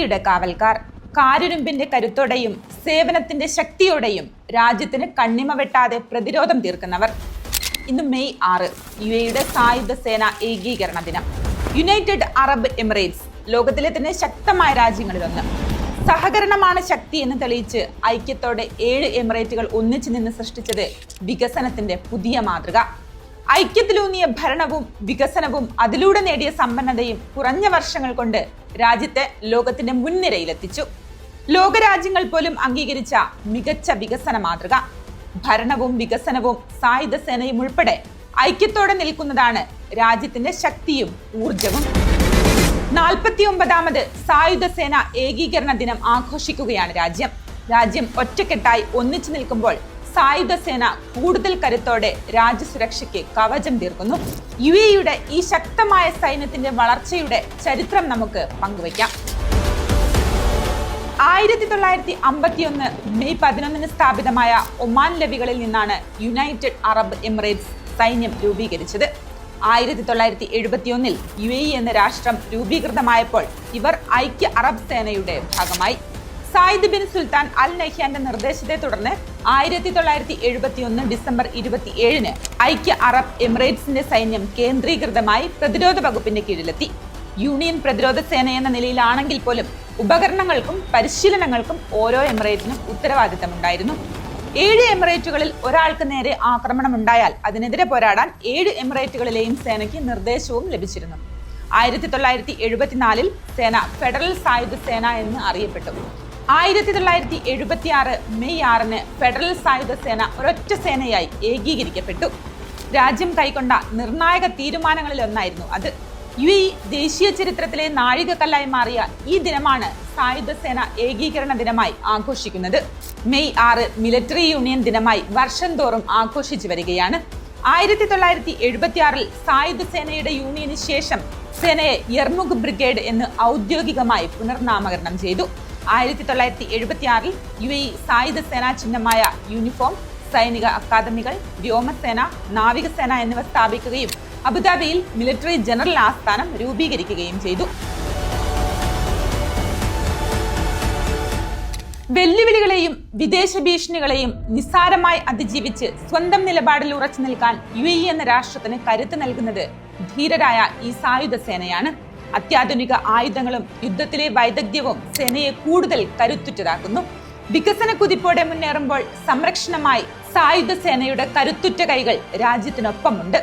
യുടെ കാവൽക്കാർ. കാരുരുമ്പിന്റെ കരുത്തോടെയും സേവനത്തിന്റെ ശക്തിയോടെയും രാജ്യത്തിന് കണ്ണിമ വെട്ടാതെ പ്രതിരോധം തീർക്കുന്നവർ. ഇന്ന് മെയ് 6, യുടെ സായുധ സേന ഏകീകരണ ദിനം. യുണൈറ്റഡ് അറബ് എമിറേറ്റ്സ് ലോകത്തിലെ തന്നെ ശക്തമായ രാജ്യങ്ങളിലൊന്ന്. സഹകരണമാണ് ശക്തി എന്ന് തെളിയിച്ച് ഐക്യത്തോടെ 7 എമിറേറ്റുകൾ ഒന്നിച്ചു നിന്ന് സൃഷ്ടിച്ചത് വികസനത്തിന്റെ പുതിയ മാതൃക. ഐക്യത്തിലൂന്നിയ ഭരണവും വികസനവും അതിലൂടെ നേടിയ സമ്പന്നതയും കുറഞ്ഞ വർഷങ്ങൾ കൊണ്ട് രാജ്യത്തെ ലോകത്തിന്റെ മുൻനിരയിലെത്തിച്ചു. ലോകരാജ്യങ്ങൾ പോലും അംഗീകരിച്ച മികച്ച വികസന മാതൃക. ഭരണവും വികസനവും സായുധ സേനയും ഉൾപ്പെടെ ഐക്യത്തോടെ നിൽക്കുന്നതാണ് രാജ്യത്തിന്റെ ശക്തിയും ഊർജവും. 49ാമത് സായുധ സേന ഏകീകരണ ദിനം ആഘോഷിക്കുകയാണ് രാജ്യം ഒറ്റക്കെട്ടായി ഒന്നിച്ചു നിൽക്കുമ്പോൾ സായുധ സേന കൂടുതൽ കരുത്തോടെ രാജ്യസുരക്ഷയ്ക്ക് കവചം തീർക്കുന്നു. യുടെ ഈ ശക്തമായ സൈന്യത്തിന്റെ വളർച്ചയുടെ ചരിത്രം നമുക്ക് പങ്കുവയ്ക്കാം. 1951 മെയ് 11 സ്ഥാപിതമായ ഒമാൻ ലവികളിൽ നിന്നാണ് യുണൈറ്റഡ് അറബ് എമിറേറ്റ്സ് സൈന്യം രൂപീകരിച്ചത്. 1971 UAE എന്ന രാഷ്ട്രം രൂപീകൃതമായപ്പോൾ ഇവർ ഐക്യ അറബ് സേനയുടെ ഭാഗമായി. സായിദ് ബിൻ സുൽത്താൻ അൽ നഹ്യാന്റെ നിർദ്ദേശത്തെ തുടർന്ന് 1971 ഡിസംബർ 27 ഐക്യ അറബ് എമിറേറ്റ്സിന്റെ സൈന്യം കേന്ദ്രീകൃതമായി പ്രതിരോധ വകുപ്പിന്റെ കീഴിലെത്തി. യൂണിയൻ പ്രതിരോധ സേന എന്ന നിലയിലാണെങ്കിൽ പോലും ഉപകരണങ്ങൾക്കും പരിശീലനങ്ങൾക്കും ഓരോ എമിറേറ്റിനും ഉത്തരവാദിത്തമുണ്ടായിരുന്നു. 7 എമിറേറ്റുകളിൽ ഒരാൾക്ക് നേരെ ആക്രമണം ഉണ്ടായാൽ അതിനെതിരെ പോരാടാൻ 7 എമിറേറ്റുകളിലെയും സേനയ്ക്ക് നിർദ്ദേശവും ലഭിച്ചിരുന്നു. 1974 സേന ഫെഡറൽ സായുധ സേന എന്ന് അറിയപ്പെട്ടു. 1976 മെയ് 6 ഫെഡറൽ സായുധ സേന ഒരൊറ്റ സേനയായി ഏകീകരിക്കപ്പെട്ടു. രാജ്യം കൈക്കൊണ്ട നിർണായക തീരുമാനങ്ങളിലൊന്നായിരുന്നു അത്. UAE ദേശീയ ചരിത്രത്തിലെ നാഴികക്കല്ലായി മാറിയ ഈ ദിനമാണ് സായുധ സേന ഏകീകരണ ദിനമായി ആഘോഷിക്കുന്നത്. മെയ് 6 മിലിറ്ററി യൂണിയൻ ദിനമായി വർഷം തോറും ആഘോഷിച്ചു വരികയാണ്. 1976 സായുധ സേനയുടെ യൂണിയന് ശേഷം സേനയെ യർമുഖ് ബ്രിഗേഡ് എന്ന് ഔദ്യോഗികമായി പുനർനാമകരണം ചെയ്തു. 1976 UAE സായുധ സേനാ ചിഹ്നമായ യൂണിഫോം, സൈനിക അക്കാദമികൾ, വ്യോമസേന, നാവികസേന എന്നിവ സ്ഥാപിക്കുകയും അബുദാബിയിൽ മിലിറ്ററി ജനറൽ ആസ്ഥാനം രൂപീകരിക്കുകയും ചെയ്തു. വെല്ലുവിളികളെയും വിദേശ ഭീഷണികളെയും നിസ്സാരമായി അതിജീവിച്ച് സ്വന്തം നിലപാടിൽ ഉറച്ചു നിൽക്കാൻ UAE എന്ന രാഷ്ട്രത്തിന് കരുത്ത് നൽകുന്നത് ധീരരായ ഈ സായുധ സേനയാണ്. അത്യാധുനിക ആയുധങ്ങളും യുദ്ധത്തിലെ വൈദഗ്ധ്യവും സേനയെ കൂടുതൽ കരുത്തുറ്റതാക്കുന്നു. വികസന കുതിപ്പോടെ മുന്നേറുമ്പോൾ സംരക്ഷണമായി സായുധ സേനയുടെ കരുത്തുറ്റ കൈകൾ രാജ്യത്തിനൊപ്പമുണ്ട്.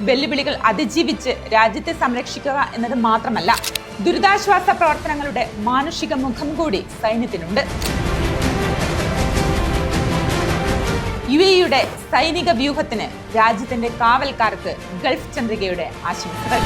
വെല്ലുവിളികൾ അതിജീവിച്ച് രാജ്യത്തെ സംരക്ഷിക്കുക എന്നത് മാത്രമല്ല, ദുരിതാശ്വാസ പ്രവർത്തനങ്ങളുടെ മാനുഷിക മുഖം കൂടി സൈന്യത്തിനുണ്ട്. UAE സൈനിക വ്യൂഹത്തിന് രാജ്യത്തിന്റെ കാവൽക്കാർക്ക് ഗൾഫ് ചന്ദ്രികയുടെ ആശംസകൾ.